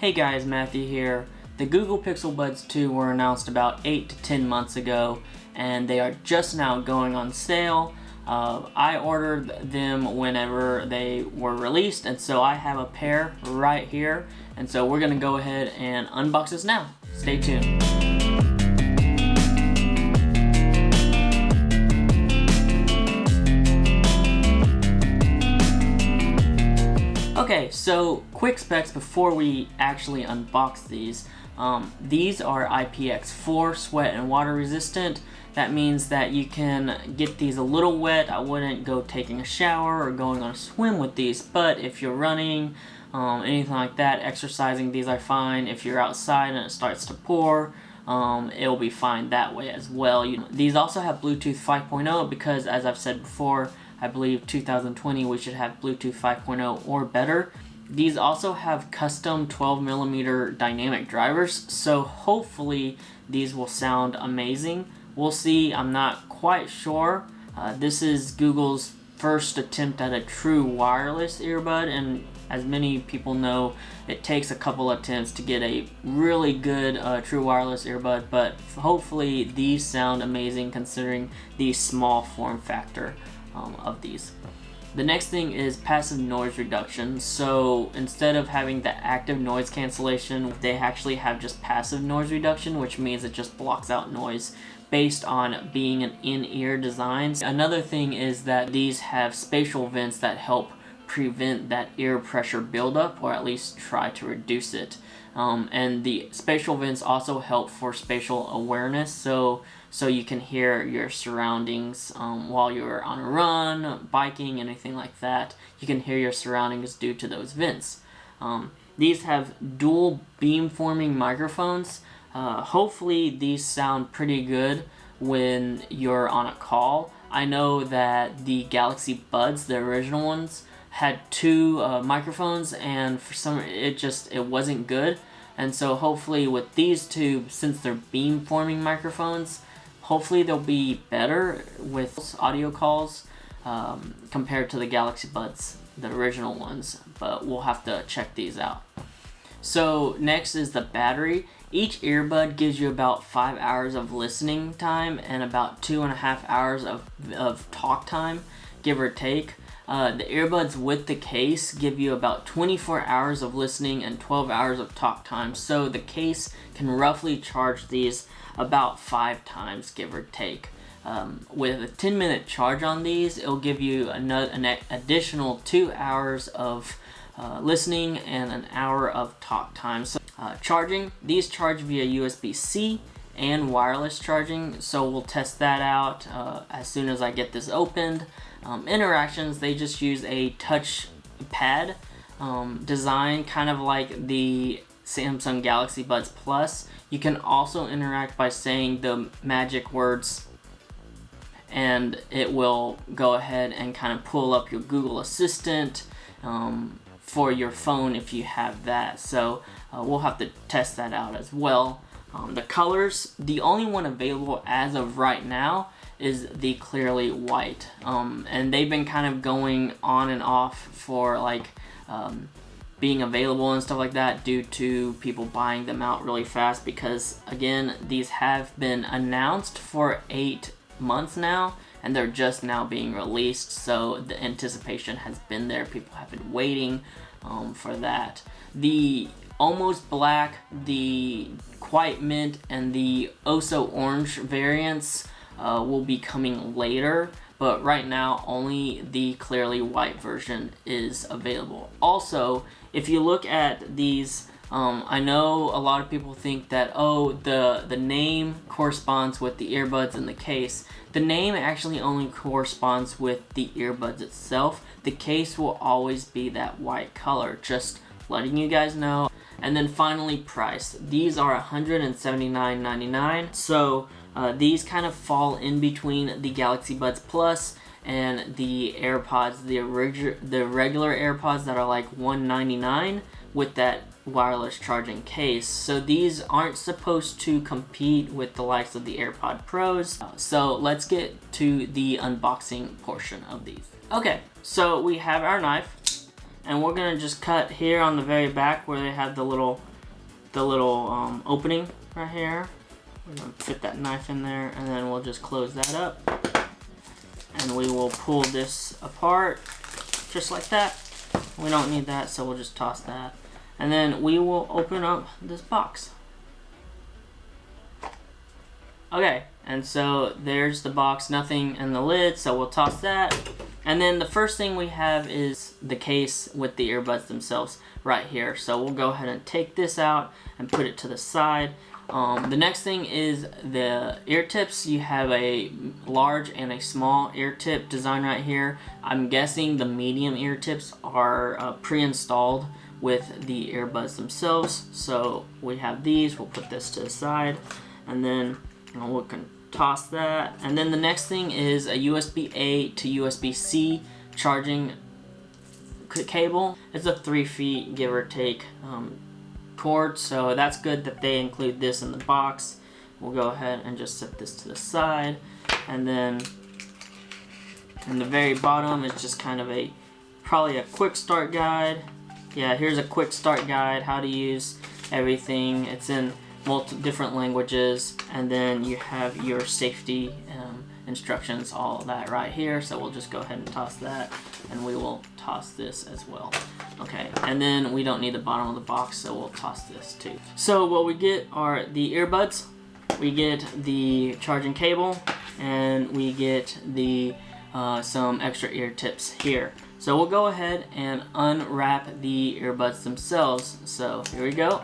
Hey guys, Matthew here. The Google Pixel Buds 2 were announced about 8 to 10 months ago, and they are just now going on sale. I ordered them whenever they were released, and so I have a pair right here, and so we're going to go ahead and unbox this now. Stay tuned. Okay, so quick specs before we actually unbox these. These are IPX4 sweat and water resistant. That means that you can get these a little wet. I wouldn't go taking a shower or going on a swim with these, but if you're running, anything like that, exercising, these are fine. If you're outside and it starts to pour, it'll be fine that way as well. These also have Bluetooth 5.0 because, as I've said before, I believe 2020 we should have Bluetooth 5.0 or better. These also have custom 12mm dynamic drivers, so hopefully these will sound amazing. We'll see, I'm not quite sure. This is Google's first attempt at a true wireless earbud, and as many people know, it takes a couple attempts to get a really good true wireless earbud, but hopefully these sound amazing considering the small form factor of these. The next thing is passive noise reduction. So instead of having the active noise cancellation, they actually have just passive noise reduction, which means it just blocks out noise based on being an in-ear design. Another thing is that these have spatial vents that help prevent that ear pressure buildup, or at least try to reduce it. And the spatial vents also help for spatial awareness, so you can hear your surroundings while you're on a run, biking, anything like that. You can hear your surroundings due to those vents. These have dual beamforming microphones. Hopefully these sound pretty good when you're on a call. I know that the Galaxy Buds, the original ones, had two microphones, and for some it wasn't good. And so hopefully with these two, since they're beamforming microphones, hopefully they'll be better with audio calls compared to the Galaxy Buds, the original ones, but we'll have to check these out. So next is the battery. Each earbud gives you about 5 hours of listening time and about 2.5 hours of talk time, give or take. The earbuds with the case give you about 24 hours of listening and 12 hours of talk time, so the case can roughly charge these about 5 times, give or take. With a 10-minute charge on these, it'll give you an additional 2 hours of listening and an hour of talk time. So, charging, these charge via USB-C and wireless charging, so we'll test that out as soon as I get this opened. Interactions, they just use a touch pad design, kind of like the Samsung Galaxy Buds Plus. You can also interact by saying the magic words, and it will go ahead and kind of pull up your Google Assistant for your phone if you have that. So we'll have to test that out as well. The colors, the only one available as of right now is the clearly white, and they've been kind of going on and off for like being available and stuff like that due to people buying them out really fast, because again, these have been announced for 8 months now and they're just now being released, so the anticipation has been there. People have been waiting for that. The almost black, the quite mint, and the oh so orange variants will be coming later, but right now only the clearly white version is available. Also, if you look at these, I know a lot of people think that, oh, the name corresponds with the earbuds in the case. The name actually only corresponds with the earbuds itself. The case will always be that white color, just letting you guys know. And then finally, price. These are $179.99, so these kind of fall in between the Galaxy Buds Plus and the AirPods, the regular AirPods that are like $199 with that wireless charging case. So these aren't supposed to compete with the likes of the AirPod Pros. So let's get to the unboxing portion of these. Okay, so we have our knife, and we're gonna just cut here on the very back where they have the little the little opening right here. We're gonna fit that knife in there, and then we'll just close that up. And we will pull this apart, just like that. We don't need that, so we'll just toss that. And then we will open up this box. Okay, and so there's the box, nothing in the lid, so we'll toss that. And then the first thing we have is the case with the earbuds themselves right here. So we'll go ahead and take this out and put it to the side. The next thing is the ear tips. You have a large and a small ear tip design right here. I'm guessing the medium ear tips are pre-installed with the earbuds themselves. So we have these, we'll put this to the side, and then we can toss that. And then the next thing is a USB-A to USB-C charging cable. It's a 3 feet, give or take, cord, so that's good that they include this in the box. We'll go ahead and just set this to the side, and then in the very bottom it's just kind of probably a quick start guide. Yeah, here's a quick start guide, how to use everything. It's in multiple different languages, and then you have your safety instructions, all that right here. So we'll just go ahead and toss that, and we will toss this as well. Okay, and then we don't need the bottom of the box, so we'll toss this too. So what we get are the earbuds, we get the charging cable, and we get the some extra ear tips here. So we'll go ahead and unwrap the earbuds themselves. So here we go.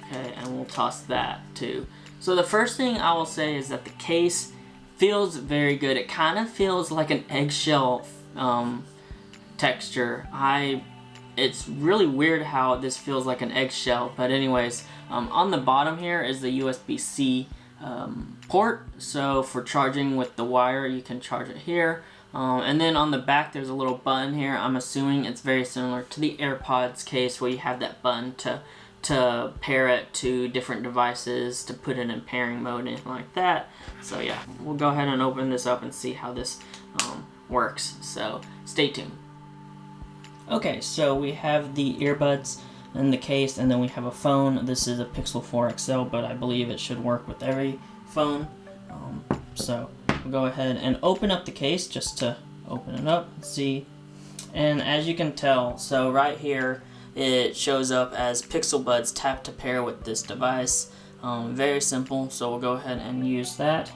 Okay, and we'll toss that too. So the first thing I will say is that the case feels very good. It kind of feels like an eggshell texture. It's really weird how this feels like an eggshell, but anyways, on the bottom here is the USB-C port, so for charging with the wire you can charge it here, and then on the back there's a little button here. I'm assuming it's very similar to the AirPods case where you have that button to pair it to different devices, to put it in pairing mode, anything like that. So yeah, we'll go ahead and open this up and see how this works, so stay tuned. Okay, so we have the earbuds in the case, and then we have a phone. This is a Pixel 4 XL, but I believe it should work with every phone. So we'll go ahead and open up the case just to open it up and see. And as you can tell, so right here it shows up as Pixel Buds tap to pair with this device. Very simple, so we'll go ahead and use that.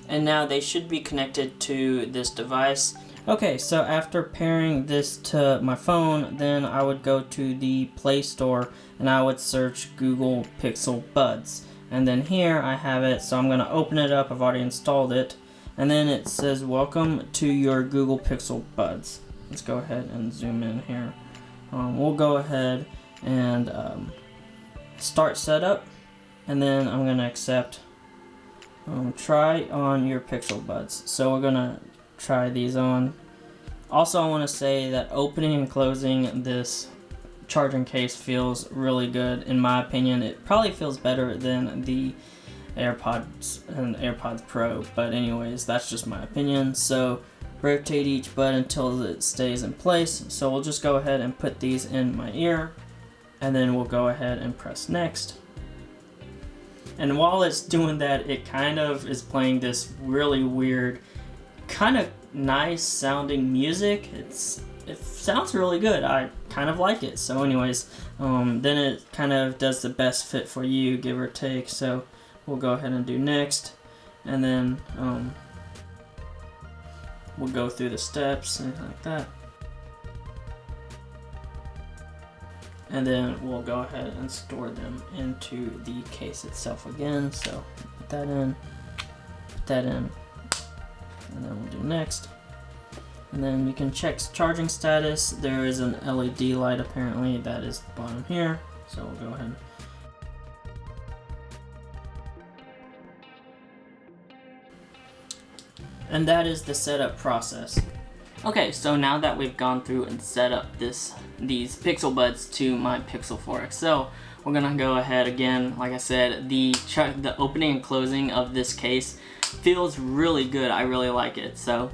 And now they should be connected to this device. Okay, so after pairing this to my phone, then I would go to the Play Store and I would search Google Pixel Buds. And then here I have it, so I'm going to open it up. I've already installed it. And then it says, welcome to your Google Pixel Buds. Let's go ahead and zoom in here. We'll go ahead and start setup, and then I'm going to accept try on your Pixel Buds. So we're going to try these on. Also, I want to say that opening and closing this charging case feels really good. In my opinion, it probably feels better than the AirPods and AirPods Pro, but anyways, that's just my opinion. So rotate each bud until it stays in place. So we'll just go ahead and put these in my ear, and then we'll go ahead and press next. And while it's doing that, it kind of is playing this really weird, kind of nice sounding music. It sounds really good. I kind of like it. So anyways, then it kind of does the best fit for you, give or take. So we'll go ahead and do next, and then we'll go through the steps, anything like that. And then we'll go ahead and store them into the case itself again. So put that in, and then we'll do next. And then we can check charging status. There is an LED light apparently that is the bottom here. So we'll go ahead. And that is the setup process. Okay, so now that we've gone through and set up these Pixel Buds to my Pixel 4 XL, we're gonna go ahead again. Like I said, the opening and closing of this case feels really good. I really like it. So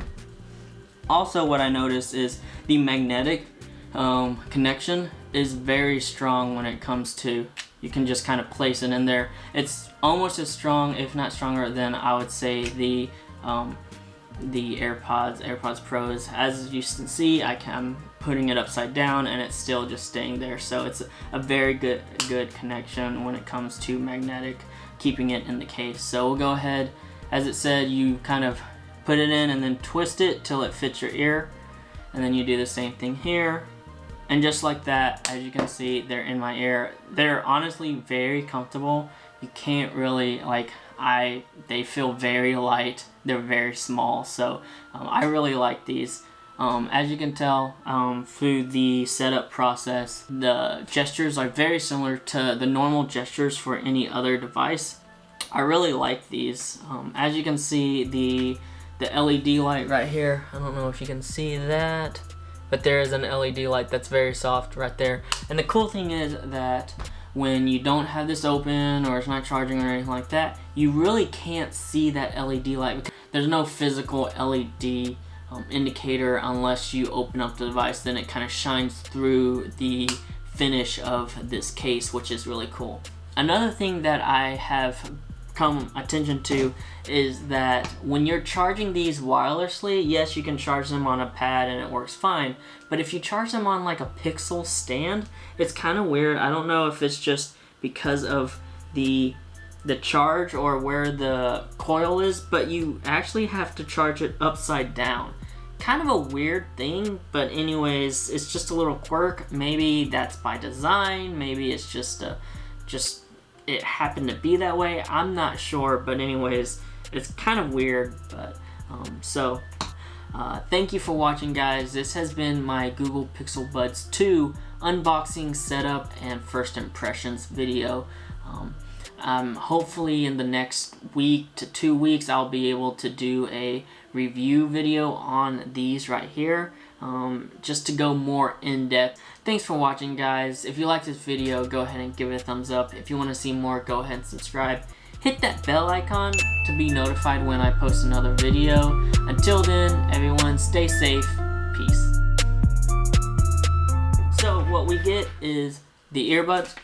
also what I noticed is the magnetic connection is very strong when it comes to, you can just kind of place it in there. It's almost as strong, if not stronger, than I would say the AirPods Pros. As you can see, I'm putting it upside down and it's still just staying there. So it's a very good connection when it comes to magnetic, keeping it in the case. So we'll go ahead, as it said, you kind of put it in and then twist it till it fits your ear, and then you do the same thing here. And just like that, as you can see, they're in my ear. They're honestly very comfortable. You can't really, they feel very light. They're very small, so I really like these. As you can tell through the setup process, the gestures are very similar to the normal gestures for any other device. I really like these. As you can see, the LED light right here, I don't know if you can see that, but there is an LED light that's very soft right there. And the cool thing is that when you don't have this open or it's not charging or anything like that, you really can't see that LED light. There's no physical LED indicator unless you open up the device. Then it kind of shines through the finish of this case, which is really cool. Another thing that I have come attention to is that when you're charging these wirelessly, yes, you can charge them on a pad and it works fine, but if you charge them on like a Pixel stand, it's kind of weird. I don't know if it's just because of the charge or where the coil is, but you actually have to charge it upside down. Kind of a weird thing, but anyways, it's just a little quirk. Maybe that's by design, maybe it's just it happened to be that way. I'm not sure, but anyways, it's kind of weird. But thank you for watching, guys. This has been my Google Pixel Buds 2 unboxing, setup, and first impressions video. Hopefully in the next week to 2 weeks, I'll be able to do a review video on these right here, just to go more in depth. Thanks for watching, guys. If you like this video, go ahead and give it a thumbs up. If you want to see more, go ahead and subscribe. Hit that bell icon to be notified when I post another video. Until then, everyone, stay safe. Peace. So what we get is the earbuds